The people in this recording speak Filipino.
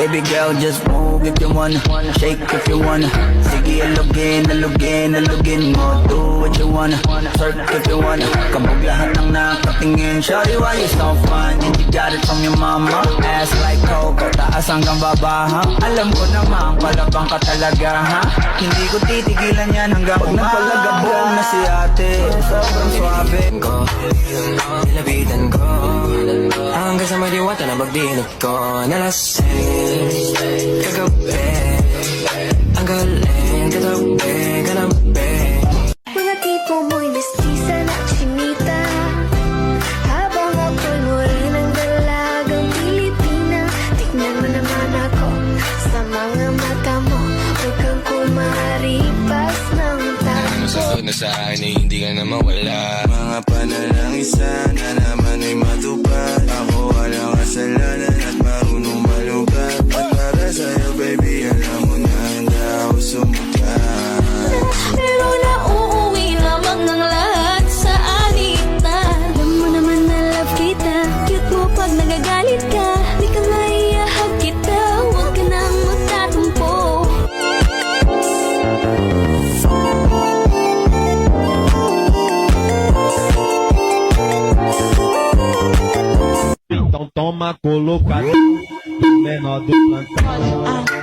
Baby girl, just move if you wanna, shake if you wanna. Sige, alugin mo. Do what you wanna, twerk if you wanna. Kabog lahat ng nakatingin. Shawty, why you so fun? And you got it from your mama. Ass like Coco, taas hanggang baba, ha? Alam ko naman, palabang ka talaga, ha? Hindi ko titigilan yan hanggang pag nagpalagabong na si ate. Sobrang swabe ko, nilapitan ko hanggang sa madiwata na magdinig ko. Nalasing kagabi, ang galing katabi, kanabi. Mga tipo mo'y mestiza na chinita, habang ako'y morenang dalagang Pilipina. Tignan mo naman ako sa mga mata mo, huwag kang kumaripas ng tayo. Masasod na sa akin ay hindi ka na mawala. Mga panalangisa na naman ay matupad. Ako walang kasalanan at marunong malugat. At para sa'yo baby, alam mo na handa ako sumukat. Pero nauuwi lamang ng lahat sa alitan. Alam mo naman na love kita, cute mo pag nagagalit ka. Di ka maiyahag kita, huwag ka nang magtatumpo. Então toma colocado menor do plantão.